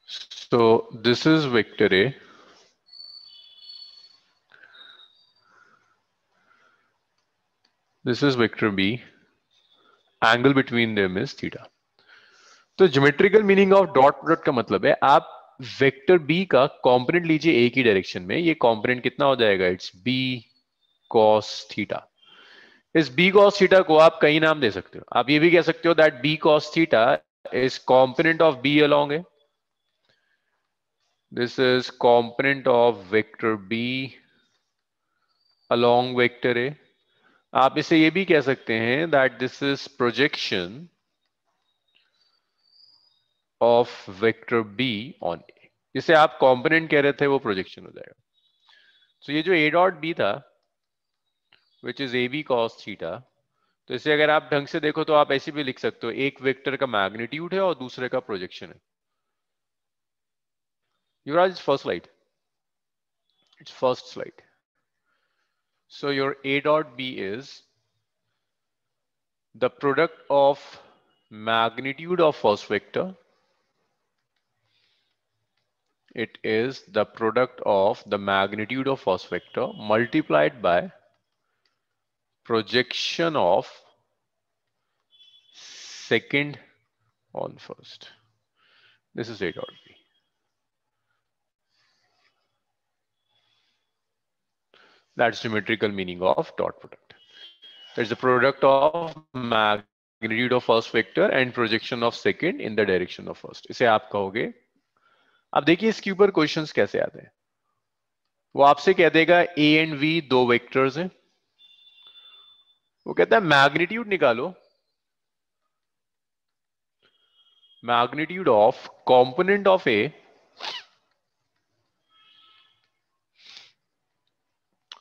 So this is vector A. This is vector B. Angle between them is theta. तो geometrical meaning of dot product का मतलब है आप vector B का component लीजिए ए की डायरेक्शन में, ये कंपोनेंट कितना हो जाएगा, इट्स बी कॉस थीटा। इस बी कॉस थीटा को आप कई नाम दे सकते हो, आप ये भी कह सकते हो that B cos theta is component of B along A, this is component of vector B along vector A. आप इसे ये भी कह सकते हैं that this is projection of vector B on A, जिसे आप कंपोनेंट कह रहे थे वो प्रोजेक्शन हो जाएगा। तो ये जो ए डॉट बी था which is A B cos theta, तो इसे अगर आप ढंग से देखो तो आप ऐसे भी लिख सकते हो, एक वेक्टर का मैग्नीट्यूड है और दूसरे का प्रोजेक्शन है। Yuvraj, first slide, it's first slide. So your A dot B is the product of magnitude of first vector. It is the product of the magnitude of first vector multiplied by projection of second on first. This is A dot B. That's symmetrical meaning of dot product. There's the product of magnitude of first vector and projection of second in the direction of first. इसे आप कहोगे, अब देखिए इसके ऊपर questions कैसे आते हैं। वो आपसे कह देगा ए एंड वी दो वेक्टर्स हैं, वो कहता है मैग्नीट्यूड निकालो, magnitude of component of A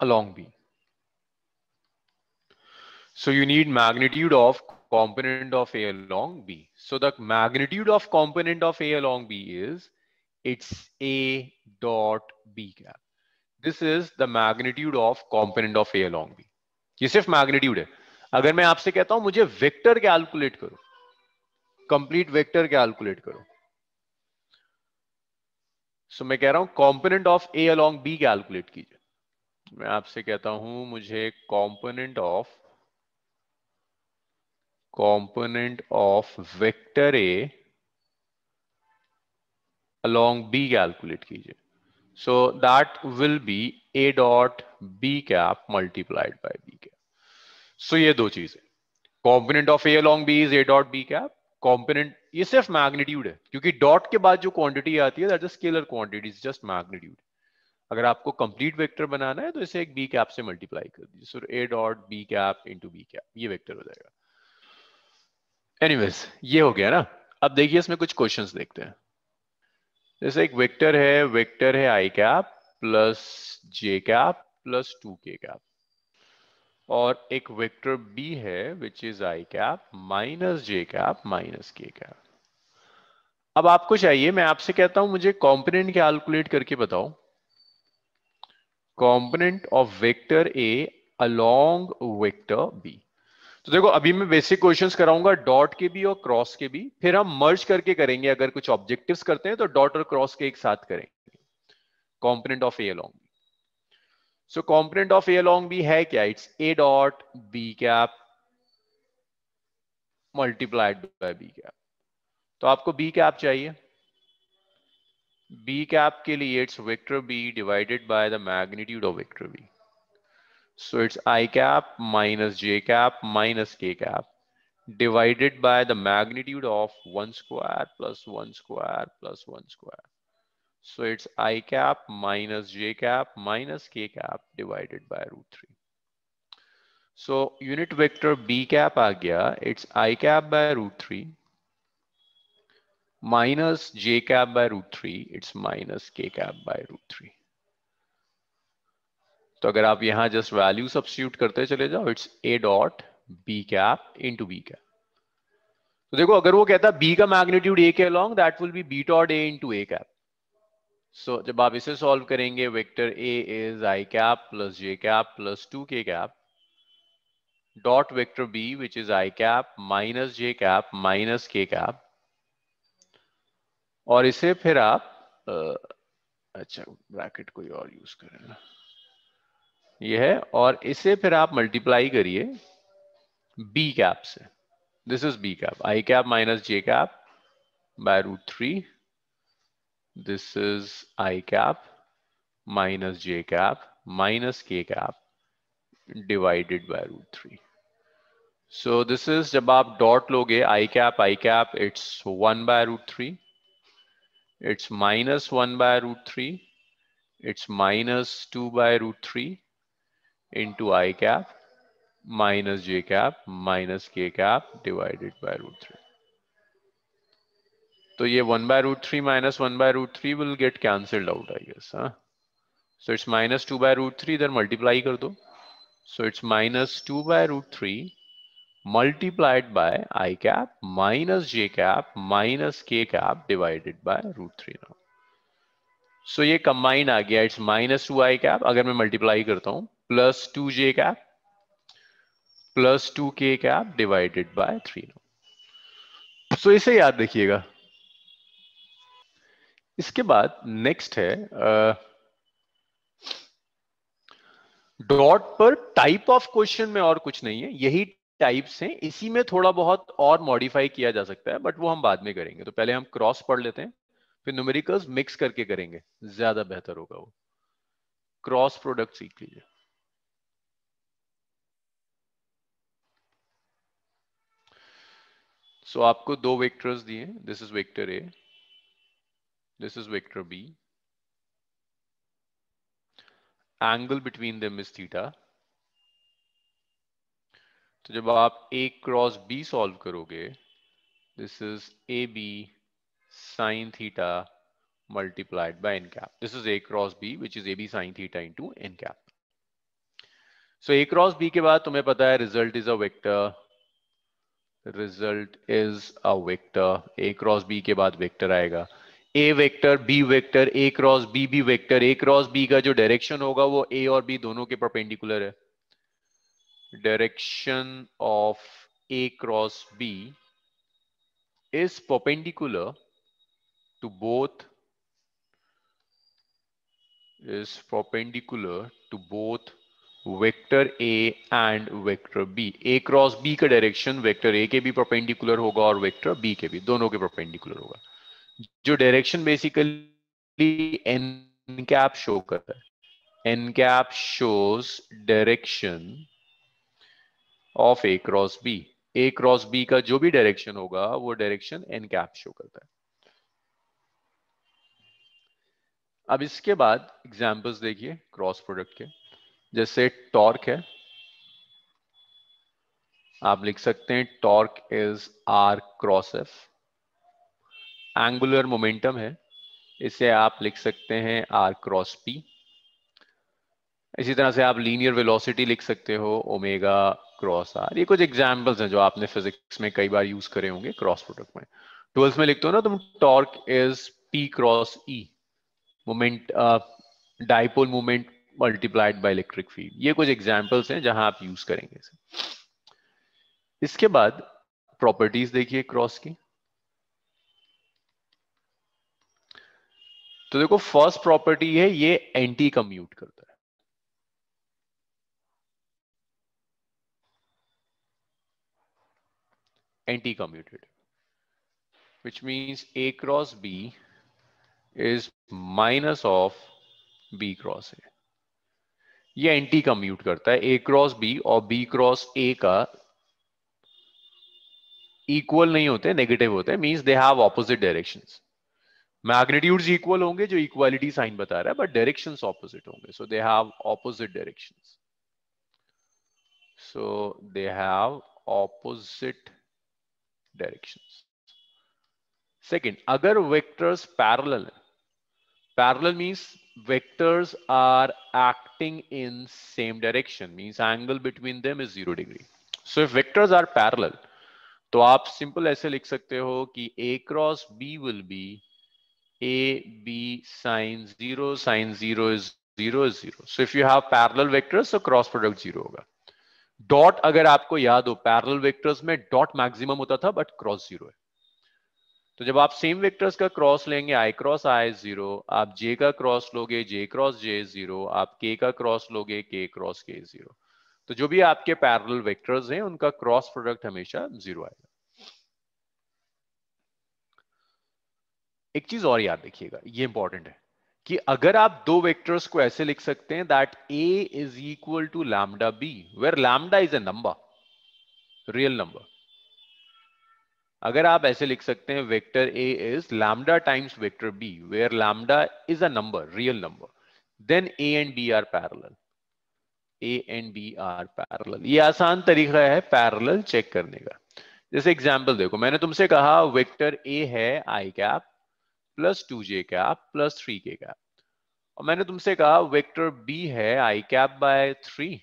along B. So you need magnitude of component of A along B. So the magnitude of component of A along B is it's A dot B cap. This is the magnitude of component of A along B. ये सिर्फ magnitude है। अगर मैं आपसे कहता हूं मुझे vector calculate करो, कंप्लीट वेक्टर कैलकुलेट करो, सो मैं कह रहा हूं component of A along B calculate कीजिए। मैं आपसे कहता हूं मुझे component of vector A along B calculate कीजिए, so that will be A dot B cap multiplied by B cap. So ये दो चीजें, component of A along B is A dot B cap, component, ये सिर्फ magnitude है क्योंकि dot के बाद जो क्वांटिटी आती है that is scalar quantity, is just magnitude. अगर आपको कंप्लीट वेक्टर बनाना है तो इसे एक बी कैप से मल्टीप्लाई कर दीजिए, so A dot B cap into B cap, ये वेक्टर हो जाएगा। एनीवेज ये हो गया ना। अब देखिए इसमें कुछ क्वेश्चंस देखते हैं। जैसे एक वेक्टर है I cap plus J cap plus 2k cap, और एक वेक्टर बी है which is I cap minus J cap minus K cap. अब आपको चाहिए, मैं आपसे कहता हूं मुझे कंपोनेंट कैलकुलेट करके बताओ, component of vector A along vector B. तो देखो अभी मैं बेसिक क्वेश्चंस कराऊंगा डॉट के भी और क्रॉस के भी, फिर हम मर्ज करके करेंगे, अगर कुछ ऑब्जेक्टिव्स करते हैं तो डॉट और क्रॉस के एक साथ करेंगे। Component of A along B, so component of A along B है क्या, it's A dot B cap multiplied by B cap. तो आपको बी कैप चाहिए, बी कैप के लिए it's vector B divided by the magnitude of vector B, so it's I cap minus J cap minus K cap divided by the magnitude of 1 square plus 1 square plus 1 square. So it's I cap minus j cap minus k cap divided by root 3. So unit vector b cap आ गया, it's I cap by root 3 minus j cap by root 3, it's minus k cap by root 3. तो अगर आप यहां just value substitute करते चले जाओ, it's a dot b cap into b cap. तो देखो अगर वो कहता बी का मैग्नीट्यूड ए के along, that will be B dot A into A cap. So जब आप इसे सॉल्व करेंगे, vector A is I cap plus J cap plus 2k cap dot vector B which is I cap minus J cap minus K cap, और इसे फिर आप अच्छा bracket कोई और यूज करें, ये है, और इसे फिर आप मल्टीप्लाई करिए बी कैप से. This is B cap, I cap minus J cap by √3. This is I cap minus J cap minus K cap divided by √3. So this is, जब आप डॉट लोगे I cap, it's 1 by √3, it's minus 1 by √3, it's minus 2 by √3 into I cap minus J cap minus K cap divided by √3. तो ये 1 by √3 minus 1 by √3 will get cancelled out, I guess. Huh? So it's minus 2 by √3, इधर multiply कर दो. So it's minus 2 by √3 multiplied by I cap minus J cap minus K cap divided by √3 now. सो ये combined आ गया, it's minus 2 I cap, अगर मैं multiply करता हूं, plus 2 J cap plus 2 K cap divided by 3. सो इसे याद रखिएगा. इसके बाद नेक्स्ट है डॉट पर टाइप ऑफ क्वेश्चन में और कुछ नहीं है, यही टाइप्स हैं, इसी में थोड़ा बहुत और मॉडिफाई किया जा सकता है, बट वो हम बाद में करेंगे. तो पहले हम क्रॉस पढ़ लेते हैं, फिर न्यूमेरिकल्स मिक्स करके करेंगे, ज्यादा बेहतर होगा वो. क्रॉस प्रोडक्ट सीख लीजिए. सो आपको दो वेक्टर्स दिए, this is vector A, this is vector B, angle between them is theta. तो जब आप ए क्रॉस बी सॉल्व करोगे, this is A B sine theta multiplied by n cap. This is a cross b, which is ab sin theta into n cap. So a cross b के बाद तुम्हें पता है result is a vector. Result is a vector. a cross b के बाद vector आएगा. a vector, b vector, a cross b भी vector. a cross b का जो direction होगा वो a और b दोनों के perpendicular है. Direction of a cross b is perpendicular to both vector A and vector B. A cross B का डायरेक्शन वेक्टर ए के भी परपेंडिकुलर होगा और वेक्टर बी के भी, दोनों के परपेंडिकुलर होगा. जो direction basically N cap show करता है, N cap shows direction of A cross B. A cross B का जो भी डायरेक्शन होगा वो डायरेक्शन एन कैप शो करता है. अब इसके बाद एग्जांपल्स देखिए क्रॉस प्रोडक्ट के. जैसे टॉर्क है, आप लिख सकते हैं torque is R cross F. Angular momentum है, इसे आप लिख सकते हैं आर क्रॉस पी. इसी तरह से आप लीनियर वेलोसिटी लिख सकते हो ओमेगा क्रॉस आर. ये कुछ एग्जांपल्स हैं जो आपने फिजिक्स में कई बार यूज करे होंगे क्रॉस प्रोडक्ट में. 12th में लिखते हो ना तुम, torque is P cross E, moment dipole moment multiplied by electric field. ये कुछ एग्जांपल्स हैं जहां आप यूज करेंगे इसे. इसके बाद प्रॉपर्टीज देखिए क्रॉस की. तो देखो फर्स्ट प्रॉपर्टी है ये एंटी कम्यूट करता है. Anti commuted, which means a cross b is minus of b cross a. ये एंटी कम्यूट करता है. a क्रॉस b और b क्रॉस a का इक्वल नहीं होते, नेगेटिव होते हैं. Means they have opposite directions. Magnitudes equal होंगे जो इक्वालिटी साइन बता रहा है, बट डायरेक्शंस ऑपोजिट होंगे. So they have opposite directions. So they have opposite directions. Second, अगर वेक्टर्स पैरेलल है, parallel means vectors are acting in same direction, means angle between them is 0 degree. So if vectors are parallel, तो आप simple ऐसे लिख सकते हो कि a cross b will be a b sin 0 is 0 is 0. So if you have parallel vectors, so cross product 0 होगा. Dot अगर आपको याद हो, पैरेलल वेक्टर्स में डॉट मैक्सिमम होता था बट क्रॉस 0 है. तो जब आप सेम वेक्टर्स का क्रॉस लेंगे i क्रॉस i इज 0, आप j का क्रॉस लोगे j क्रॉस j इज 0, आप k का क्रॉस लोगे k क्रॉस k इज 0। तो जो भी आपके पैरेलल वेक्टर्स हैं उनका क्रॉस प्रोडक्ट हमेशा 0 आएगा। एक चीज और याद रखिएगा, ये इंपॉर्टेंट है कि अगर आप दो वेक्टर्स को ऐसे लिख सकते हैं that a is equal to lambda b, where lambda is a number, real number. अगर आप ऐसे लिख सकते हैं vector a is lambda times vector b, where lambda is a number, real number, then a and b are parallel. a and b are parallel, ये आसान तरीका है पैरेलल चेक करने का। जैसे एग्जांपल देखो, मैंने तुमसे कहा वेक्टर a है i cap plus 2j cap plus 3k cap, और मैंने तुमसे कहा वेक्टर b है i cap by 3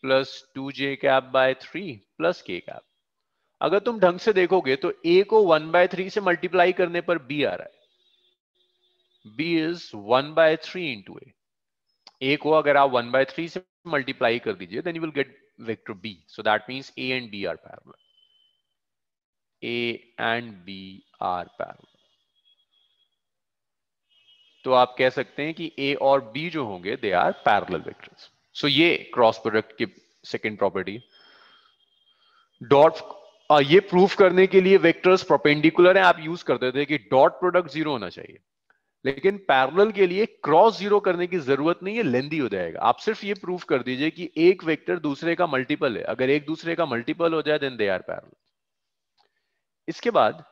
plus 2j cap by 3 plus k cap. अगर तुम ढंग से देखोगे तो a को 1/3 से मल्टीप्लाई करने पर b आ रहा है, b इज 1/3 इंटू a को अगर आप 1/3 से मल्टीप्लाई कर दीजिए then you will get vector b, so that means a and b are parallel, a and b are parallel. तो आप कह सकते हैं कि a और b जो होंगे दे आर पैरेलल वेक्टर्स। सो ये क्रॉस प्रोडक्ट की सेकंड प्रॉपर्टी। डॉट, ये प्रूफ करने के लिए वेक्टर्स परपेंडिकुलर हैं, आप यूज करते थे कि डॉट प्रोडक्ट जीरो होना चाहिए, लेकिन पैरेलल के लिए क्रॉस जीरो करने की जरूरत नहीं है, लेंदी हो जाएगा। आप सिर्फ ये प्रूफ कर दीजिए कि एक वेक्टर दूसरे का मल्टीपल है, अगर एक दूसरे का मल्टीपल हो जाए देन दे आर पैरेलल। इसके बाद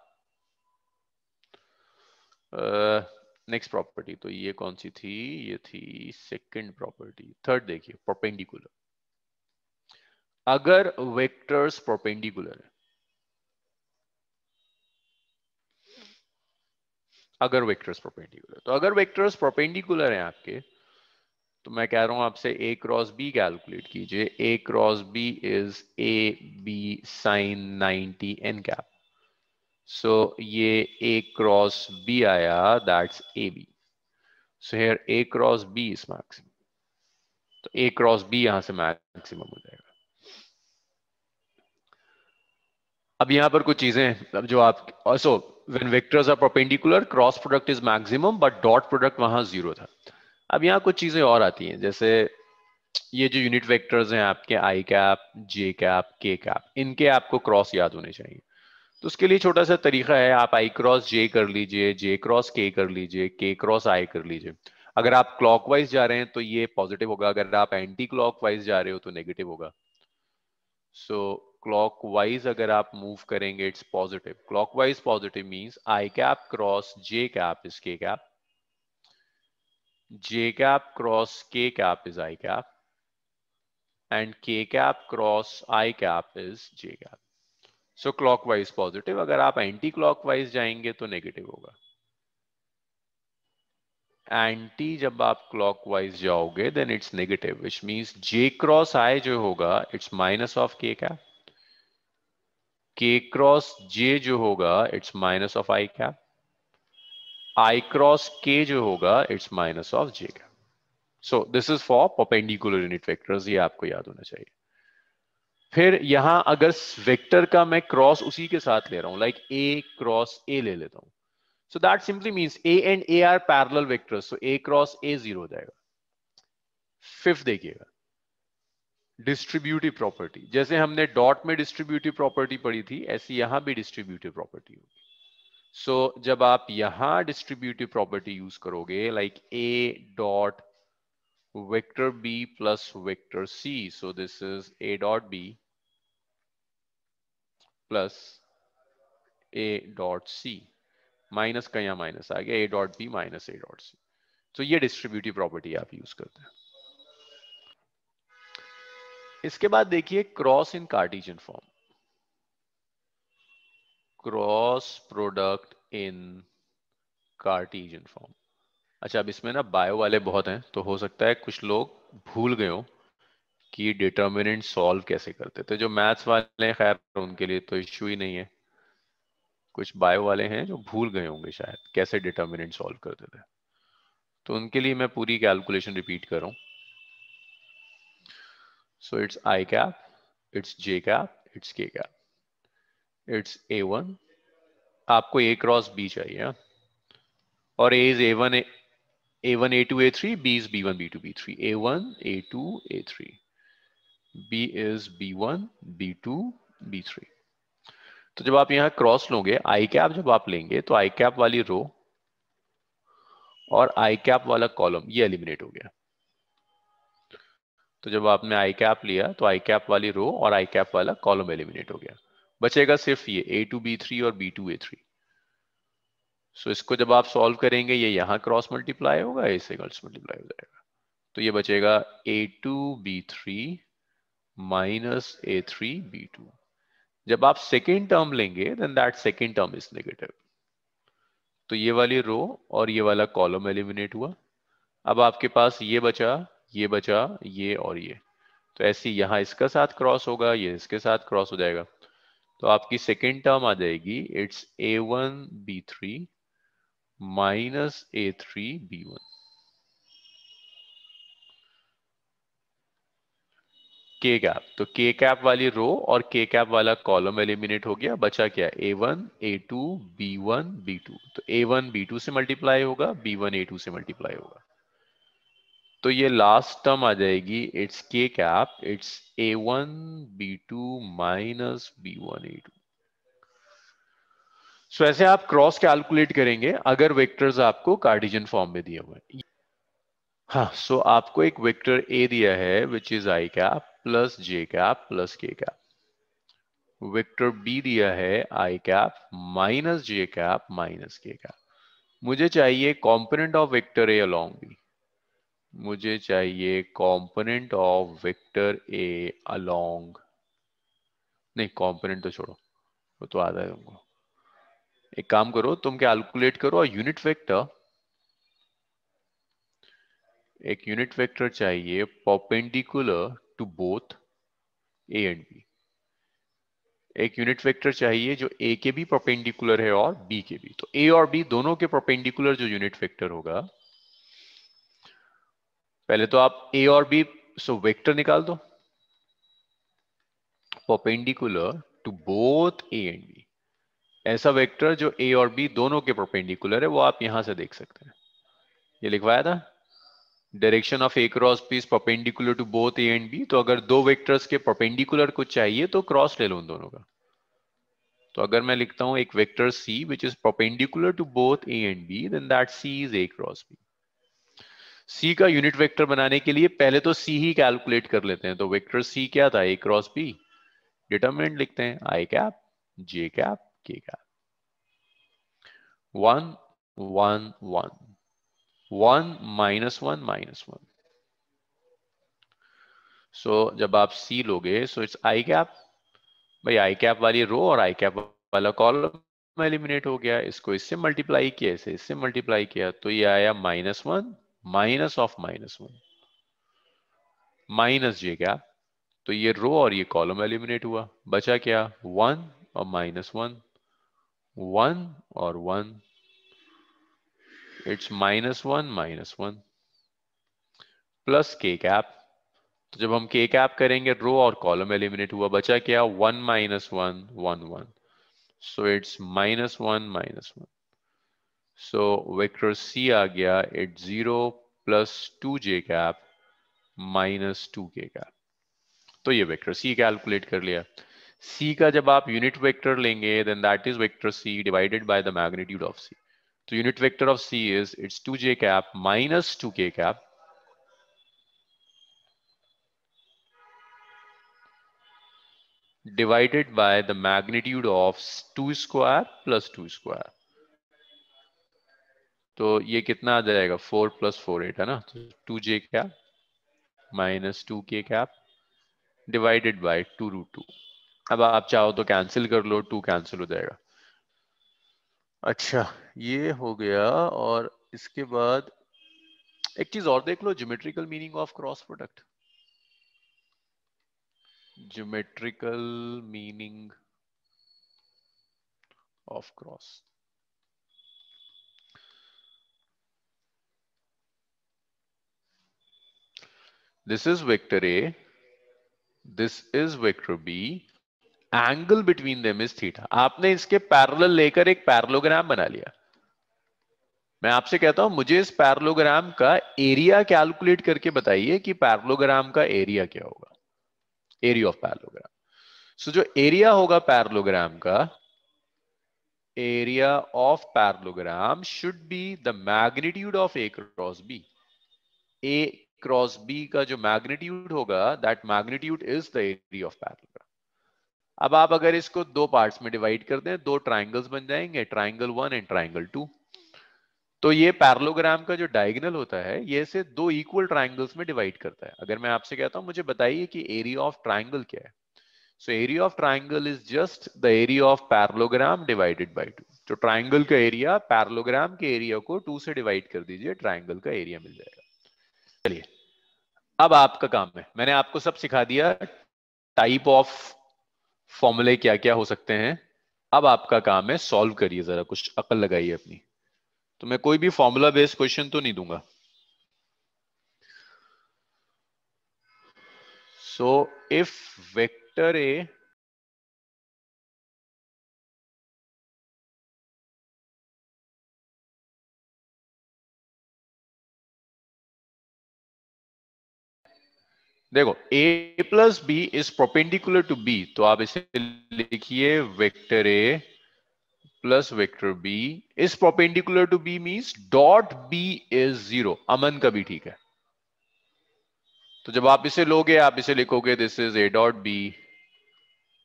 नेक्स्ट प्रॉपर्टी, तो ये कौन सी थी, ये थी सेकंड प्रॉपर्टी। थर्ड देखिए, परपेंडिकुलर। अगर वेक्टर्स परपेंडिकुलर है, अगर वेक्टर्स परपेंडिकुलर, तो अगर वेक्टर्स परपेंडिकुलर हैं आपके, तो मैं कह रहा हूं आपसे a क्रॉस b कैलकुलेट कीजिए। a cross b is a b sine 90 n cap, so ये a क्रॉस b आया, that's a b। So here a cross b is maximum, तो a क्रॉस b यहां से मैक्सिमम हो जाएगा। अब यहां पर कुछ चीजें अब जो आप so when vectors are perpendicular cross product is maximum but dot product वहां जीरो था। अब यहां कुछ चीजें और आती हैं, जैसे ये जो यूनिट वेक्टर्स हैं आपके आई कैप जे कैप के कैप, इनके आपको क्रॉस याद होने चाहिए। तो उसके लिए छोटा सा तरीका है, आप आई क्रॉस जे कर लीजिए, जे क्रॉस के कर लीजिए, के क्रॉस आई कर लीजिए। अगर आप क्लॉकवाइज जा रहे हैं तो ये पॉजिटिव होगा, अगर आप एंटी क्लॉकवाइज जा रहे हो तो नेगेटिव होगा। सो क्लॉकवाइज अगर आप मूव करेंगे it's positive, clockwise positive means I cap cross J cap is के कैप, जे कैप क्रॉस के cap is I cap, and k cap cross I cap is j cap. So clockwise positive, अगर आप anti clockwise जाएंगे तो negative होगा। Anti जब आप clockwise जाओगे then it's negative, which means j cross I जो होगा it's minus of k cap, k cross j जो होगा it's minus of I cap, I cross k जो होगा it's minus of j cap. So this is for perpendicular unit vectors, ये आपको याद होना चाहिए। फिर यहां अगर वेक्टर का मैं क्रॉस उसी के साथ ले रहा हूं, लाइक a क्रॉस a ले लेता हूं, so that simply means a and a are parallel vectors, so a cross a zero हो जाएगा। फिफ्थ देखिएगा, डिस्ट्रीब्यूटिव प्रॉपर्टी। जैसे हमने डॉट में डिस्ट्रीब्यूटिव प्रॉपर्टी पढ़ी थी, ऐसी यहां भी डिस्ट्रीब्यूटिव प्रॉपर्टी होगी। सो जब आप यहां डिस्ट्रीब्यूटिव प्रॉपर्टी यूज करोगे, like a dot vector b plus vector c, so this is a dot b plus a dot c, minus का यहां माइनस आ गया, a dot B minus a dot C. तो ये डिस्ट्रीब्यूटिव प्रॉपर्टी आप use करते हैं। इसके बाद देखिए cross in Cartesian form, cross product in Cartesian form. अच्छा, अब इसमें ना बायो वाले बहुत हैं, तो हो सकता है कुछ लोग भूल गए हो कि डिटर्मिनेंट सॉल्व कैसे करते थे। जो मैथ्स वाले हैं खैर उनके लिए तो इश्यू ही नहीं है, कुछ बायो वाले हैं जो भूल गए होंगे शायद कैसे डिटर्मिनेंट सॉल्व करते थे, तो उनके लिए मैं पूरी कैलकुलेशन रिपीट कर रहा हूं। So it's I cap, it's J cap, it's K cap. It's A1, आपको A क्रॉस B चाहिए, हाँ? और A is A1 A2 A3, B is B1 B2 B3, A1 A2 A3, B is B1 B2 B3। तो जब आप यहाँ cross लोगे, I cap जब आप लेंगे तो आई कैप वाली रो और आई कैप वाला कॉलम ये एलिमिनेट हो गया। तो जब आपने आई कैप लिया तो आई कैप वाली रो और आई कैप वाला कॉलम एलिमिनेट हो गया, बचेगा सिर्फ ये A2 B3 और B2 A3। सो इसको जब आप सॉल्व करेंगे, ये यहाँ क्रॉस मल्टीप्लाई होगा, इससे क्रॉस मल्टीप्लाई हो जाएगा, तो ये बचेगा A2 B3 minus A3 B2। जब आप सेकेंड टर्म लेंगे then that second term is negative. तो ये वाली रो और ये वाला कॉलम एलिमिनेट हुआ। अब आपके पास ये बचा, ये बचा, ये और ये। तो ऐसे यहाँ इसका साथ क्रॉस होगा, ये इसके साथ क्रॉस हो जाएगा। तो आपकी सेकेंड टर्म आ जाएगी, it's A1 B3 minus A3 B1। के कैप, तो के कैप वाली रो और के कैप वाला कॉलम एलिमिनेट हो गया, बचा क्या? A1 A2 B1 B2। तो A1 B2 से मल्टीप्लाई होगा, B1 A2 से मल्टीप्लाई होगा। तो ये लास्ट टर्म आ जाएगी, इट्स के cap, it's A1 B2 minus B1 A2। सो ऐसे आप क्रॉस कैलकुलेट करेंगे अगर वेक्टर्स आपको कार्टेशियन फॉर्म में दिए हुए हैं। हाँ, सो आपको एक वेक्टर ए दिया है which is I cap plus J cap plus K cap. Vector B दिया है I cap minus J cap minus K cap. मुझे चाहिए component of vector A along B. मुझे चाहिए component of vector A along, नहीं component तो छोड़ो, वो तो आता है तुमको। एक काम करो, तुम कैलकुलेट करो और यूनिट वेक्टर, एक यूनिट वेक्टर चाहिए perpendicular to both A and B. एक यूनिट वेक्टर चाहिए जो ए के भी परपेंडिकुलर है और बी के भी। तो ए और बी दोनों के परपेंडिकुलर जो यूनिट वेक्टर होगा, पहले तो आप ए और बी, सो वेक्टर निकाल दो perpendicular to both A and B. ऐसा वेक्टर जो ए और बी दोनों के परपेंडिकुलर है, वो आप यहां से देख सकते हैं, ये लिखवाया था, direction of A cross B is perpendicular to both A and B. तो अगर दो वेक्टर्स के परपेंडिकुलर कुछ चाहिए तो क्रॉस ले लो उन दोनों का। तो अगर मैं लिखता हूं एक vector C which is perpendicular to both A and B, then that C is A cross B. C का यूनिट वेक्टर बनाने के लिए पहले तो सी ही कैलकुलेट कर लेते हैं। तो वेक्टर सी क्या था? ए क्रॉस बी। डिटरमिनेंट लिखते हैं आई कैप जे कैप के कैप। 1 1 1 1 -1 -1। सो जब आप सी लोगे, सो इट्स आई कैप। भाई आई कैप वाली रो और आई कैप वाला कॉलम एलिमिनेट हो गया। इसको इससे मल्टीप्लाई किया, इसे इससे मल्टीप्लाई किया, तो ये आया -1 minus of -1 minus J cap. तो ये रो और ये कॉलम एलिमिनेट हुआ, बचा क्या? 1 और -1, 1 और 1, इट्स -1 -1 प्लस के कैप। तो जब हम के कैप करेंगे, रो और कॉलम एलिमिनेट हुआ, बचा क्या? 1 -1 1 1। So it's -1 -1। So vector C आ गया, it's 0 plus 2 J cap minus 2 K cap. तो ये वेक्टर सी कैलकुलेट कर लिया। सी का जब आप यूनिट वेक्टर लेंगे, then that is vector C divided by the magnitude of C. तो unit vector of C is it's 2 J cap minus 2 K cap divided by the magnitude of 2 square plus 2 square. तो ये कितना आ जाएगा? 4 plus 4 8 है ना। तो 2 J cap minus 2 K cap divided bye 2√2। अब आप चाहो तो कैंसिल कर लो, 2 कैंसिल हो जाएगा। अच्छा, ये हो गया। और इसके बाद एक चीज और देख लो, geometrical meaning of cross product. Geometrical meaning of cross. This is vector A, this is vector B, angle between them is theta. आपने इसके पैरेलल लेकर एक पैरेललोग्राम बना लिया। मैं आपसे कहता हूं मुझे इस पैरेललोग्राम का एरिया कैलकुलेट करके बताइए कि पैरेललोग्राम का एरिया क्या होगा, एरिया ऑफ पैरेललोग्राम। सो जो एरिया होगा पैरेललोग्राम का, area of parallelogram should be the magnitude of A cross B. A cross B का जो मैग्नीट्यूड होगा, that magnitude is the area of parallelogram. अब आप अगर इसको दो पार्ट्स में डिवाइड कर दें, दो ट्राइंगल्स बन जाएंगे, ट्राइंगल 1 एंड ट्राइंगल 2। तो ये पैरेललोग्राम का जो डायगोनल होता है, ये इसे दो इक्वल ट्राइंगल्स में डिवाइड करता है। अगर मैं आपसे कहता हूं मुझे बताइए कि एरिया ऑफ ट्राइंगल क्या है, so area of triangle is just the area of parallelogram divided by 2। तो ट्राइंगल का एरिया पैरेललोग्राम के एरिया को 2 से डिवाइड कर दीजिए, ट्राइंगल का एरिया मिल जाएगा। चलिए अब आपका काम है, मैंने आपको सब सिखा दिया, टाइप ऑफ फॉर्मूले क्या क्या हो सकते हैं। अब आपका काम है सॉल्व करिए, जरा कुछ अकल लगाइए अपनी। तो मैं कोई भी फॉर्मूला बेस्ड क्वेश्चन तो नहीं दूंगा। सो इफ वेक्टर ए देखो a plus B is perpendicular to B, तो आप इसे लिखिए vector A plus vector B is perpendicular to B means dot B is 0। Aman का भी ठीक है। तो जब आप इसे लोगे, आप इसे लिखोगे this is a dot B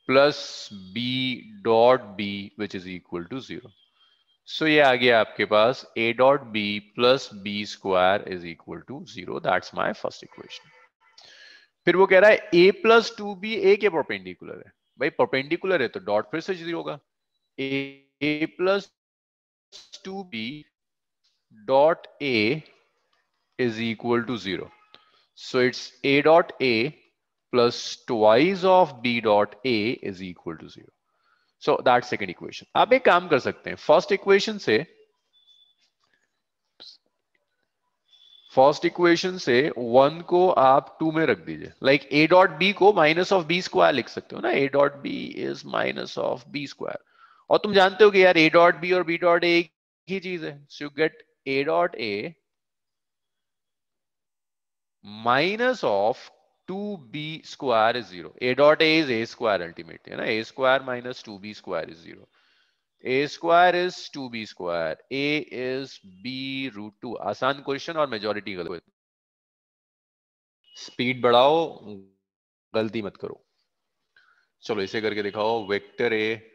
plus B dot B which is equal to 0। सो ये आ गया आपके पास a dot B plus B square is equal to 0। That's my first equation. फिर वो कह रहा है a plus two B A के परपेंडिकुलर है। भाई परपेंडिकुलर है तो डॉट फिर से 0 होगा। a plus two B dot a is equal to 0. So it's a dot a plus twice of b dot a is equal to 0. So that's second equation. आप एक काम कर सकते हैं, फर्स्ट इक्वेशन से 1 को आप 2 में रख दीजिए। लाइक a डॉट b को माइनस ऑफ b स्क्वायर लिख सकते हो ना, a dot b is minus of b square. और तुम जानते हो कि यार a डॉट b और b डॉट a एक ही चीज है। So you get a dot a minus of 2b square is 0. A dot a is a square ultimately, है ना, a square minus 2b square is 0. a square is 2b square, a is b root 2। आसान question और majority गलत। Speed बढ़ाओ, गलती मत करो। चलो इसे करके दिखाओ, वेक्टर ए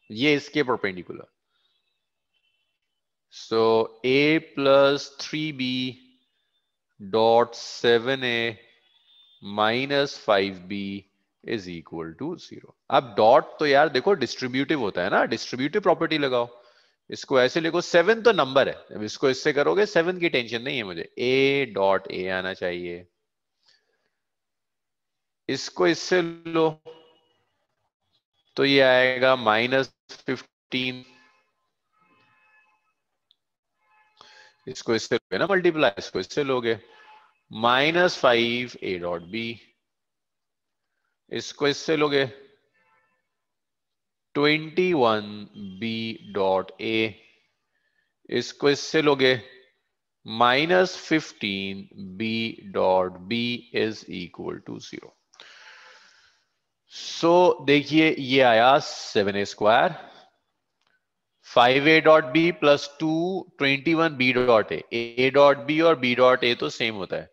ये इसके परपेंडिकुलर। So a plus 3b dot 7a minus 5b is equal to 0। अब डॉट तो यार देखो डिस्ट्रीब्यूटिव होता है ना, डिस्ट्रीब्यूटिव प्रॉपर्टी लगाओ। इसको ऐसे लिखो, 7 तो नंबर है, अब इसको इससे करोगे 7 की टेंशन नहीं है मुझे। a डॉट a आना चाहिए, इसको इससे लो तो ये आएगा -15। इसको इससे लोगे ना मल्टीप्लाई, इसको इससे लोगे -5 a डॉट b, इसको इससे लोगे 21 b डॉट a, इसको इससे लोगे -15 b dot b is equal to 0। सो देखिए ये आया 7a square, 5a dot B plus 2 21 b dot a dot B और b डॉट a तो सेम होता है,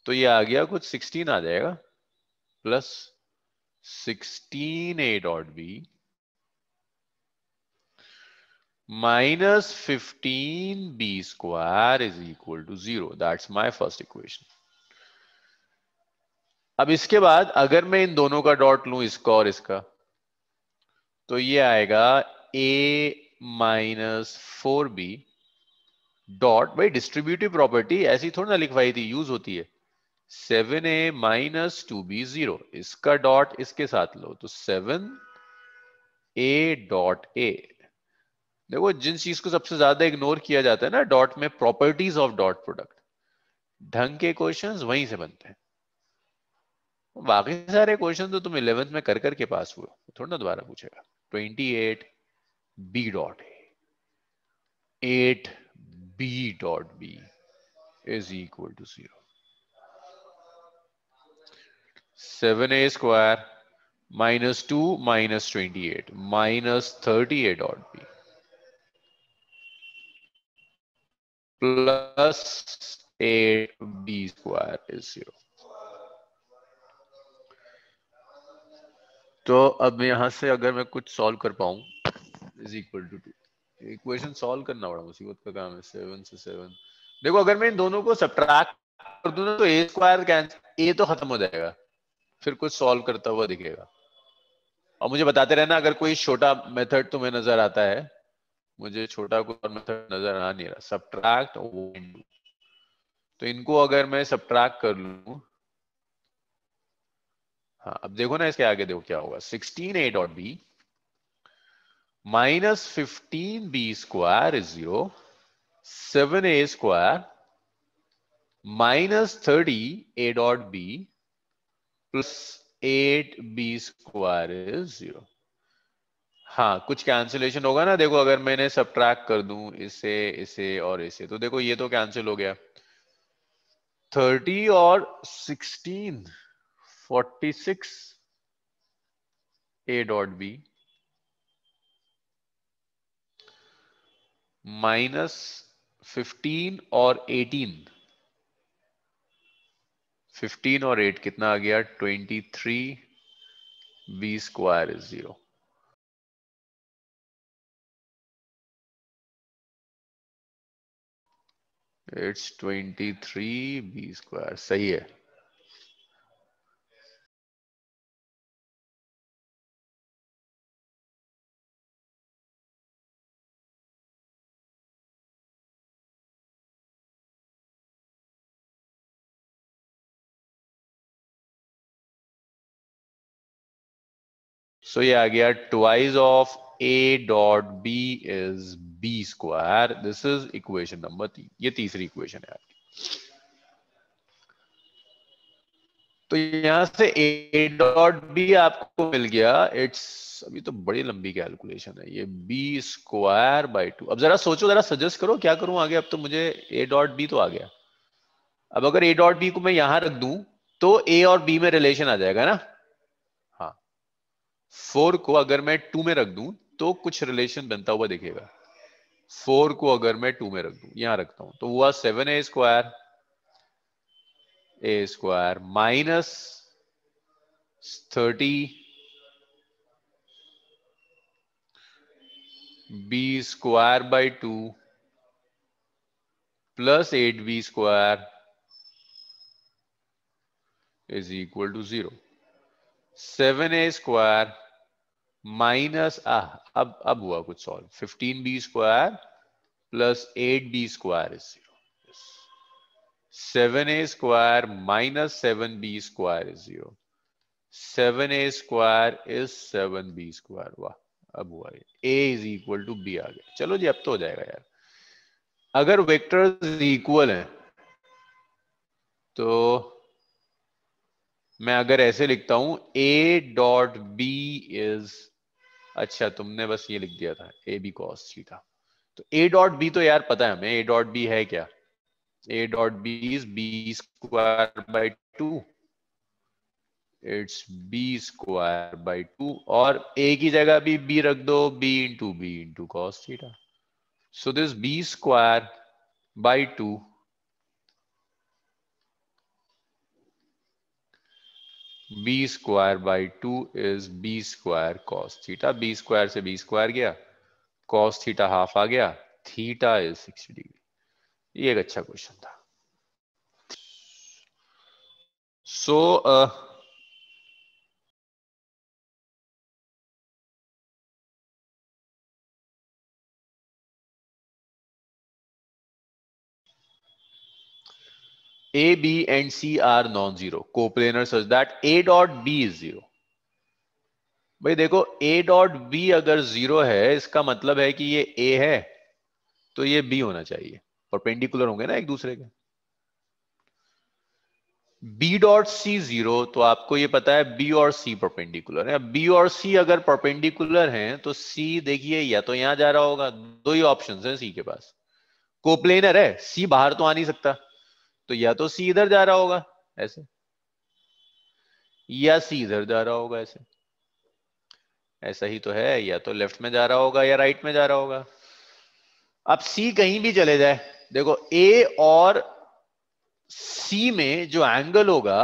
तो ये आ गया कुछ 16 आ जाएगा, plus 16a dot B -15b square is equal to 0. That's my first equation. अब इसके बाद अगर मैं इन दोनों का डॉट लूं, इसका और इसका, तो ये आएगा a माइनस 4b डॉट, भाई डिस्ट्रीब्यूटिव प्रॉपर्टी ऐसी थोड़ी ना लिखवाई थी, यूज होती है, 7a माइनस 2b 0, इसका डॉट इसके साथ लो तो 7a डॉट a देखो जिन चीज को सबसे ज्यादा इग्नोर किया जाता है ना डॉट में, प्रॉपर्टीज ऑफ डॉट प्रोडक्ट, ढंग के क्वेश्चंस वहीं से बनते हैं। बाकी सारे क्वेश्चन तो तुम 11th में कर करके पास हुए, थोड़ा ना दोबारा पूछेगा। 28 B dot A, 8 B dot B is equal to 0। 7a square -2 -28 -30a dot B plus 8b square is 0। तो अब यहां से अगर मैं कुछ सॉल्व कर पाऊं, is equal to 2, equation solve करना बड़ा मुसीबत का काम है। 7 से 7, देखो अगर मैं इन दोनों को सब्ट्रैक्ट कर दूं ना तो ए स्क्वायर कैंसिल, ए तो खत्म हो जाएगा, फिर कुछ सॉल्व करता हुआ दिखेगा। और मुझे बताते रहना अगर कोई छोटा मेथड तुम्हें नजर आता है, मुझे छोटा कोई मेथड नजर आ नहीं रहा। सब्ट्रैक्ट, तो इनको अगर मैं सब्ट्रैक्ट कर लूं, हाँ अब देखो ना इसके आगे देखो क्या होगा। 16a dot B -15b square is 0, 7a square -30a dot B plus 8b square is 0। हाँ कुछ कैंसिलेशन होगा ना, देखो अगर मैंने सब्ट्रैक्ट कर दूं इसे इसे और इसे, तो देखो ये तो कैंसिल हो गया। 30 और 16, 46 ए डॉट बी -15 और 18, 15 और 8 कितना आ गया? 23 B square is 0। It's 23 B square, सही है। सो ये आ गया twice of A dot B is B square. This is equation number 3, ये तीसरी इक्वेशन है आपकी। तो यहां से ए डॉट बी आपको मिल गया, इट्स, अभी तो बड़ी लंबी कैलकुलेशन है ये, बी स्क्वायर बाई 2। अब जरा सोचो, जरा सजेस्ट करो क्या करूं आगे। अब तो मुझे ए डॉट बी तो आ गया, अब अगर ए डॉट बी को मैं यहां रख दूं तो ए और बी में रिलेशन आ जाएगा ना। हाँ, 4 को अगर मैं 2 में रख दूं तो कुछ रिलेशन बनता हुआ दिखेगा। 4 को अगर मैं 2 में रख दूं, यहां रखता हूं, तो हुआ 7a square, A square -30 B square by 2 plus 8b square is equal to 0। 7a square minus अब हुआ कुछ solve, 15b square plus 8b square is 0। 7a square minus 7b square is 0। 7a square is 7b square. वाह, अब हुआ ये, a is equal to b आ गया। चलो जी अब तो हो जाएगा यार। अगर वेक्टर्स इक्वल हैं तो मैं अगर ऐसे लिखता हूं a डॉट बी इज, अच्छा तुमने बस ये लिख दिया था ए बी कॉस थीटा, तो a डॉट बी तो यार पता है हमें a डॉट बी है क्या। a dot B is B square by 2, it's B square by 2, और a की जगह भी b रख दो, b into cos theta. So this b square by 2 B square by 2 is B square cos theta. B square से B square गया, cos theta half आ गया, थीटा इज 60 डिग्री। ये एक अच्छा क्वेश्चन था। सो A, B and C are non-zero, coplanar such that A dot B is 0. भाई देखो a डॉट बी अगर 0 है इसका मतलब है कि ये a है तो ये b होना चाहिए, परपेंडिकुलर होंगे ना एक दूसरे के। b डॉट सी 0 तो आपको ये पता है b और c परपेंडिकुलर है। b और c अगर परपेंडिकुलर हैं तो c देखिए या तो यहां जा रहा होगा, दो ही ऑप्शंस हैं c के पास, कोप्लेनर है, c बाहर तो आ नहीं सकता, तो या तो c इधर जा रहा होगा ऐसे, या c इधर जा रहा होगा ऐसे, ऐसा ही तो है, या तो लेफ्ट में जा रहा होगा या राइट में जा रहा होगा। अब c कहीं भी चले जाए, देखो a और c में जो एंगल होगा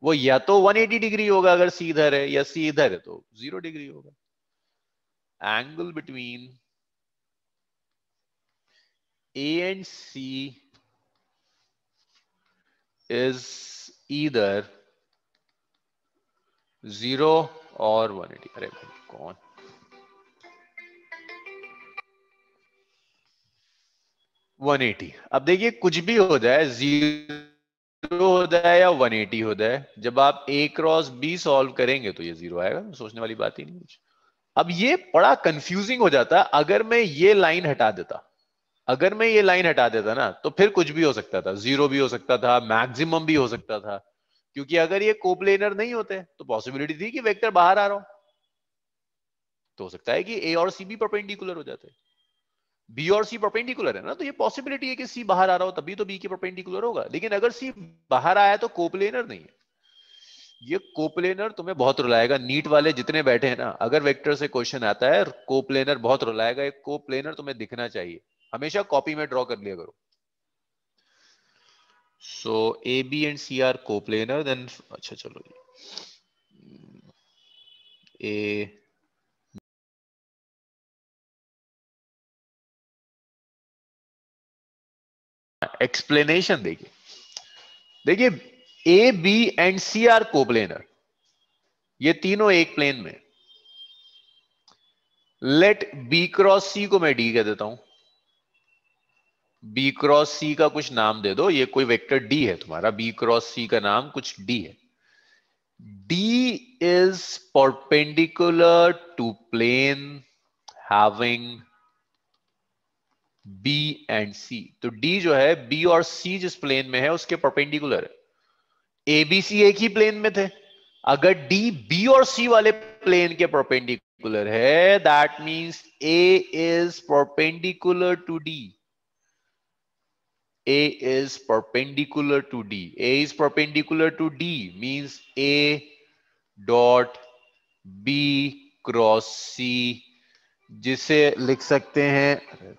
वो या तो 180 डिग्री होगा अगर c इधर है, या c इधर है तो 0 डिग्री होगा। Angle between a and c is either 0 और 180। अरे भाई कौन, 180। अब देखिए कुछ भी हो जाए, 0 हो जाए या 180 हो जाए, जब आप a क्रॉस b सॉल्व करेंगे तो ये 0 आएगा, सोचने वाली बात ही नहीं कुछ। अब ये बड़ा कंफ्यूजिंग हो जाता है अगर मैं ये लाइन हटा देता, अगर मैं ये लाइन हटा देता ना तो फिर कुछ भी हो सकता था, 0 भी हो सकता था, मैक्सिमम भी हो सकता था, क्योंकि अगर ये कोप्लेनर नहीं होते तो पॉसिबिलिटी थी कि वेक्टर बाहर आ रहा हो, तो हो सकता है कि a और c भी परपेंडिकुलर हो जाते। बी और सी परपेंडिकुलर है ना, तो ये पॉसिबिलिटी है कि सी बाहर आ रहा हो तभी तो बी के परपेंडिकुलर होगा, लेकिन अगर सी बाहर आया तो कोप्लेनर नहीं है। ये कोप्लेनर तुम्हें बहुत रुलाएगा, नीट वाले जितने बैठे हैं ना, अगर वेक्टर से क्वेश्चन आता है कोप्लेनर बहुत रुलाएगा, एक कोप्लेनर तुम्हें दिखना चाहिए, हमेशा कॉपी में ड्रॉ कर लिया करो। So A B and C are coplanar, then अच्छा चलो ए एक्सप्लेनेशन देखिए, देखिए A B and C are coplanar, ये तीनों एक प्लेन में। लेट बी क्रॉस सी को मैं डी कह देता हूं, बी क्रॉस सी का कुछ नाम दे दो, ये कोई वेक्टर डी है तुम्हारा, बी क्रॉस सी का नाम कुछ डी है। D is perpendicular to plane having B and C, तो डी जो है बी और सी जिस प्लेन में है उसके परपेंडिकुलर है। ए बी सी एक ही प्लेन में थे, अगर डी बी और सी वाले प्लेन के परपेंडिकुलर है that means A is perpendicular to D, A is perpendicular to D. A is perpendicular to D means A dot B cross C, जिसे लिख सकते हैं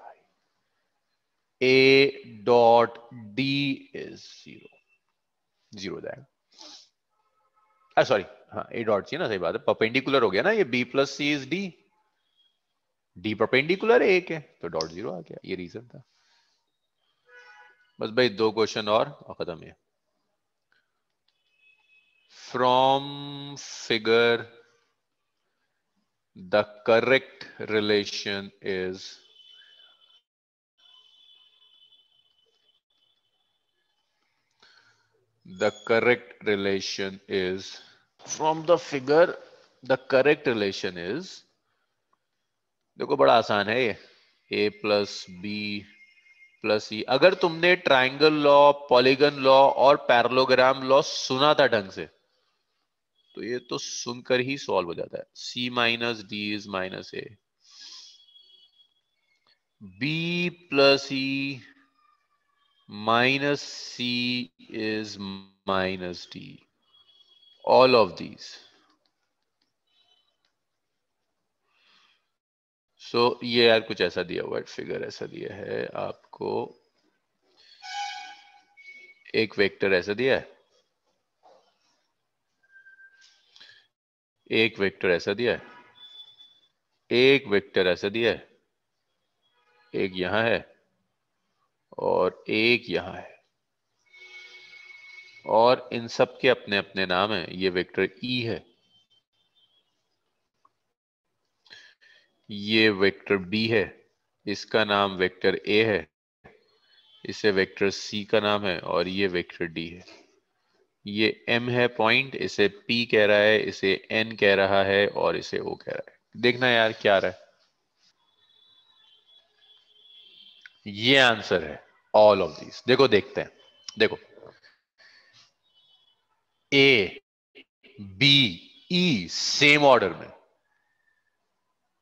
A dot D is 0, 0 जाएगा, sorry हाँ A डॉट सी ना, सही बात है, परपेंडिकुलर हो गया ना, ये B plus C is D, D perpendicular है एक है तो डॉट 0 आ गया, ये रीजन था। बस भाई दो क्वेश्चन और खत्म है। From figure the correct relation is the correct relation is from the figure the correct relation is, देखो बड़ा आसान है ये, a प्लस बी प्लस ई। अगर तुमने ट्राइंगल लॉ, पॉलीगन लॉ और पैरेललोग्राम लॉ सुना था ढंग से तो ये तो सुनकर ही सॉल्व हो जाता है। c minus D is minus A, B plus E minus C is minus D, all of these. So ये यार कुछ ऐसा दिया हुआ है, फिगर ऐसा दिया है आपको, एक वेक्टर ऐसा दिया है, एक वेक्टर ऐसा दिया है, एक वेक्टर ऐसा दिया है, एक यहां है और एक यहां है, और इन सब के अपने अपने नाम है। ये वेक्टर E है, ये वेक्टर B है, इसका नाम वेक्टर A है, इसे वेक्टर C का नाम है, और ये वेक्टर D है। ये m है पॉइंट, इसे p कह रहा है, इसे n कह रहा है और इसे o कह रहा है। देखना यार क्या आ रहा है, ये आंसर है ऑल ऑफ दीज। देखो देखते हैं, देखो A B E same order में,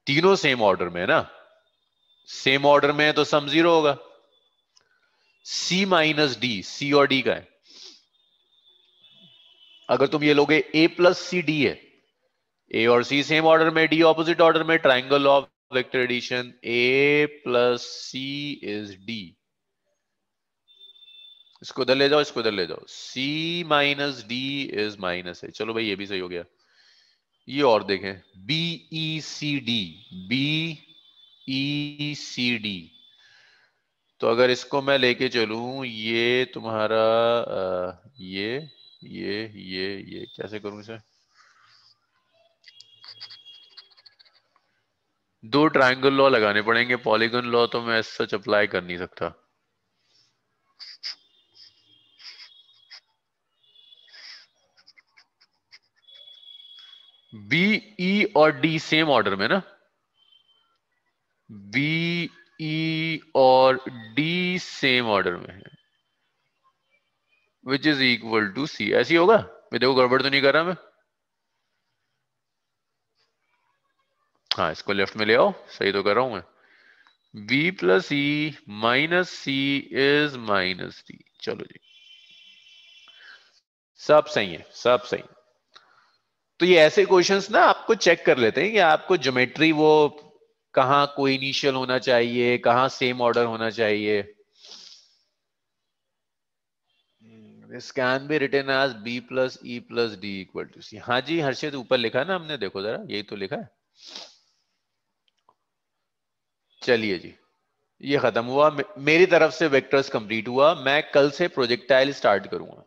तीनों सेम ऑर्डर में है ना, सेम ऑर्डर में है तो सम 0 होगा। सी माइनस डी, सी और डी का है, अगर तुम ये लोगे ए प्लस सी डी है, ए और सी सेम ऑर्डर में, डी ऑपोजिट ऑर्डर में, triangle of vector addition A plus C is D. इसको इधर ले जाओ, इसको इधर ले जाओ, C minus D is minus है। चलो भाई ये भी सही हो गया। ये और देखें, B E C D, B E C D, तो अगर इसको मैं लेके चलूं, ये तुम्हारा ये कैसे करूं इसे, दो ट्रायंगल लॉ लगाने पड़ेंगे, पॉलीगन लॉ तो मैं सच अप्लाई कर नहीं सकता। बी ई और डी सेम ऑर्डर में ना, बी ई और डी सेम ऑर्डर में है, विच इज इक्वल टू सी, ऐसी होगा। मैं देखो गड़बड़ तो नहीं कर रहा मैं, हाँ इसको लेफ्ट में ले आओ, सही तो कर रहा हूं मैं। b plus E minus C is minus D. चलो जी, सब सही है, सब सही। तो ये ऐसे क्वेश्चंस ना आपको चेक कर लेते हैं कि आपको ज्योमेट्री वो कहाँ कोई इनिशियल होना चाहिए, कहाँ सेम ऑर्डर होना चाहिए। This can be written as b plus E plus D equal to C. हाँ जी हर्षित, ऊपर लिखा है ना हमने, देखो जरा, यही तो लिखा है। चलिए जी, ये खत्म हुआ, मेरी तरफ से वेक्टर्स कंप्लीट हुआ। मैं कल से प्रोजेक्टाइल स्टार्ट करूंगा।